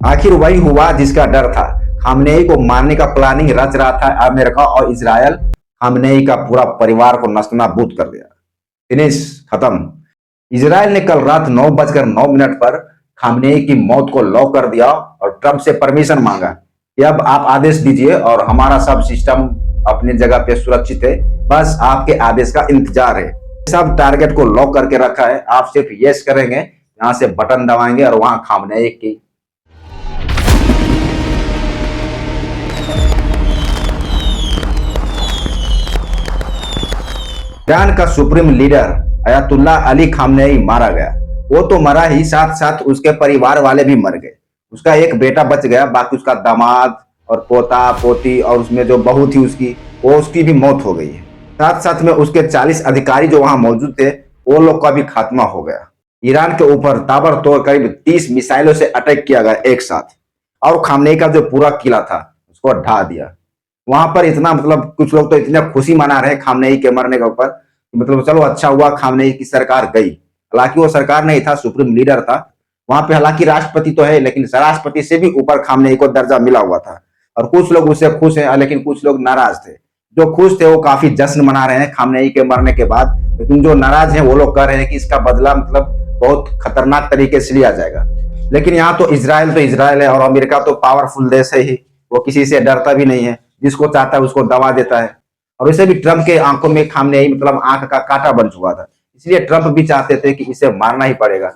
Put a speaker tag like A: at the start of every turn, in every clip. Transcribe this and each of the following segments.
A: आखिर वही हुआ जिसका डर था। खामनेई को मारने का प्लानिंग रच रहा था अमेरिका और इजराइल। खामनेई का पूरा परिवार को नस्तनाबूद कर दिया। फिनिश, खत्म। इजराइल ने कल रात 9:09 पर खामनेई की मौत को लॉक कर दिया और ट्रंप से परमिशन मांगा कि अब आप आदेश दीजिए और हमारा सब सिस्टम अपनी जगह पे सुरक्षित है, बस आपके आदेश का इंतजार है। सब टारगेट को लॉक करके रखा है, आप सिर्फ यस करेंगे, यहां से बटन दबाएंगे और वहां खामनेई की ईरान का supreme leader Ayatollah Ali Khamenei मारा गया। वो तो मरा ही, साथ साथ उसके परिवार वाले भी मर गए। उसका एक बेटा बच गया, बाकी उसका दामाद और पोता पोती और उसमें जो बहू थी उसकी भी मौत हो गई है। साथ साथ में उसके 40 अधिकारी जो वहां मौजूद थे वो लोग का भी खात्मा हो गया। ईरान के ऊपर ताबड़तोड़ करीब 30 मिसाइलों से अटैक किया गया एक साथ, और खामनेई का जो पूरा किला था उसको ढा दिया। वहां पर इतना कुछ लोग तो इतना खुशी मना रहे हैं खामनेई के मरने के ऊपर, चलो अच्छा हुआ खामनेई की सरकार गई। हालांकि वो सरकार नहीं था, सुप्रीम लीडर था वहां पे। हालांकि राष्ट्रपति तो है, लेकिन राष्ट्रपति से भी ऊपर खामनेई को दर्जा मिला हुआ था। और कुछ लोग उससे खुश हैं, लेकिन कुछ लोग नाराज थे। जो खुश थे वो काफी जश्न मना रहे हैं खामनेई के मरने के बाद, लेकिन जो नाराज हैं वो लोग कह रहे हैं कि इसका बदला बहुत खतरनाक तरीके से लिया जाएगा। लेकिन यहाँ तो इजराइल है, और अमेरिका तो पावरफुल देश है ही, वो किसी से डरता भी नहीं है, जिसको चाहता है उसको दबा देता है। और वैसे भी ट्रंप के आंखों में खामनेई आंख का कांटा बन चुका था, इसलिए ट्रंप भी चाहते थे कि इसे मारना ही पड़ेगा।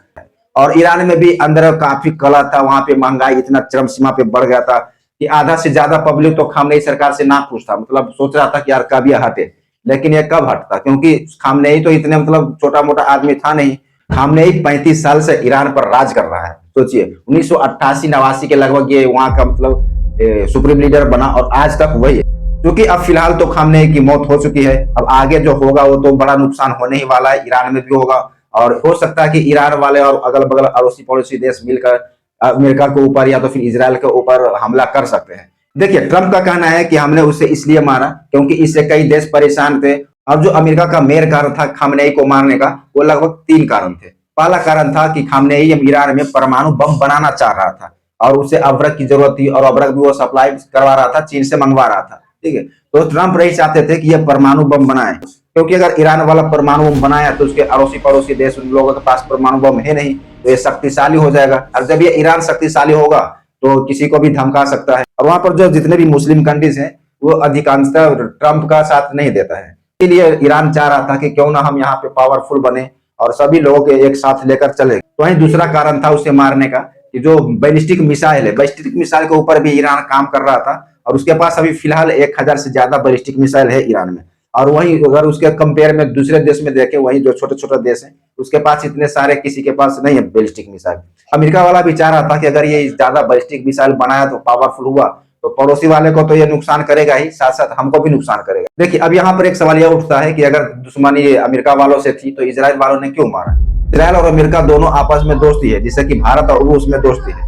A: और ईरान में भी अंदर काफी कलह था, वहां पे महंगाई इतना चरम सीमा पे बढ़ गया था कि आधा से ज्यादा पब्लिक तो खामनेई सरकार से ना खुश था। सोच रहा था कि यार कब यह हटे, लेकिन यह कब हटता, क्योंकि खामनेई तो इतने छोटा मोटा आदमी था नहीं। खामनेई 35 साल से ईरान पर राज कर रहा है। सोचिए 1988-89 के लगभग ये वहां का सुप्रीम लीडर बना, और आज तक वही है। क्योंकि अब फिलहाल तो खामनेई की मौत हो चुकी है, अब आगे जो होगा वो तो बड़ा नुकसान होने ही वाला है, ईरान में भी होगा। और हो सकता है कि ईरान वाले और अगल बगल अड़ोसी पड़ोसी देश मिलकर अमेरिका के ऊपर या तो फिर इजराइल के ऊपर हमला कर सकते हैं। देखिए ट्रंप का कहना है कि हमने उसे इसलिए मारा क्योंकि इससे कई देश परेशान थे। अब जो अमेरिका का मेन कारण था खामनेई को मारने का, वो लगभग 3 कारण थे। पहला कारण था कि खामनेई ईरान में परमाणु बम बनाना चाह रहा था, और उसे अब्रक की जरूरत थी, और अब्रक भी वो सप्लाई करवा रहा था, चीन से मंगवा रहा था। ठीक है, तो ट्रंप नहीं चाहते थे कि यह परमाणु बम बनाए, क्योंकि अगर ईरान वाला परमाणु बम बनाया तो उसके अड़ोसी पड़ोसी देश, उन लोगों के पास परमाणु बम है नहीं, तो ये शक्तिशाली हो जाएगा। और जब ये ईरान शक्तिशाली होगा तो किसी को भी धमका सकता है। और वहां पर जो जितने भी मुस्लिम कंट्रीज हैं वो अधिकांशतः ट्रंप का साथ नहीं देता है। इसलिए ईरान चाह रहा था कि क्यों ना हम यहाँ पे पावरफुल बने और सभी लोगों के एक साथ लेकर चले। तो वहीं दूसरा कारण था उसे मारने का कि जो बैलिस्टिक मिसाइल है, बैलिस्टिक मिसाइल के ऊपर भी ईरान काम कर रहा था, और उसके पास अभी फिलहाल 1000 से ज्यादा बैलिस्टिक मिसाइल है ईरान में। और वहीं अगर उसके कंपेयर में दूसरे देश में देखें, वहीं जो छोटे छोटे देश हैं उसके पास इतने सारे किसी के पास नहीं है बैलिस्टिक मिसाइल। अमेरिका वाला भी चाह रहा था कि अगर ये ज्यादा बैलिस्टिक मिसाइल बनाया तो पावरफुल हुआ तो पड़ोसी वाले को तो ये नुकसान करेगा ही, साथ साथ हमको भी नुकसान करेगा। देखिए अब यहाँ पर एक सवाल यह उठता है कि अगर दुश्मनी अमेरिका वालों से थी तो इजराइल वालों ने क्यों मारा। इजराइल और अमेरिका दोनों आपस में दोस्ती है, जिससे कि भारत और रूस में दोस्ती है।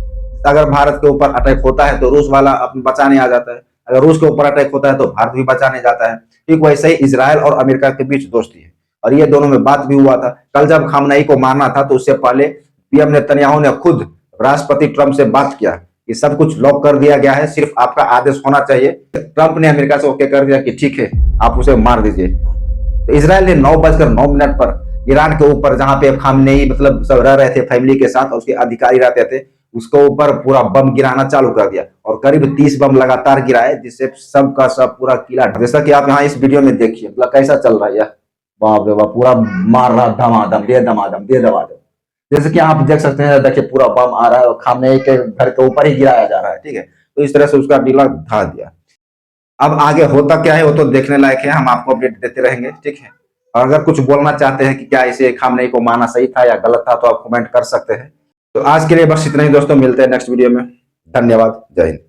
A: अगर भारत के ऊपर अटैक होता है तो रूस वाला बचाने आ जाता है, अगर रूस के ऊपर अटैक होता है तो भारत भी बचाने जाता है। ठीक वैसे ही इजराइल और अमेरिका के बीच दोस्ती है, और ये दोनों में बात भी हुआ था। कल जब खामनेई को मारना था तो उससे पहले पीएम नेतन्याहू ने खुद राष्ट्रपति ट्रंप से बात किया कि सब कुछ लॉक कर दिया गया है, सिर्फ आपका आदेश होना चाहिए। ट्रंप ने अमेरिका से ओके कर दिया कि ठीक है आप उसे मार दीजिए। तो इजराइल ने 9:09 पर ईरान के ऊपर, जहां पे खामनेई सब रह रहे थे फैमिली के साथ और उसके अधिकारी रहते थे, उसके ऊपर पूरा बम गिराना चालू कर दिया, और करीब 30 बम लगातार गिराए, जिससे सब का सब पूरा किला, जैसा कि आप यहाँ इस वीडियो में देखिए कैसा चल रहा है। बाप रे बाप, पूरा मार रहा धमाधम दे दमादम। जैसे कि आप देख सकते हैं, देखिए पूरा बम आ रहा है और खामनेई के घर के ऊपर ही गिराया जा रहा है। ठीक है, तो इस तरह से उसका किला ढा दिया। अब आगे होता क्या है वो तो देखने लायक है, हम आपको अपडेट देते रहेंगे। ठीक है, और अगर कुछ बोलना चाहते हैं कि क्या इसे खामनेई को मारना सही था या गलत था तो आप कमेंट कर सकते हैं। तो आज के लिए बस इतना ही दोस्तों, मिलते हैं नेक्स्ट वीडियो में। धन्यवाद, जय हिंद।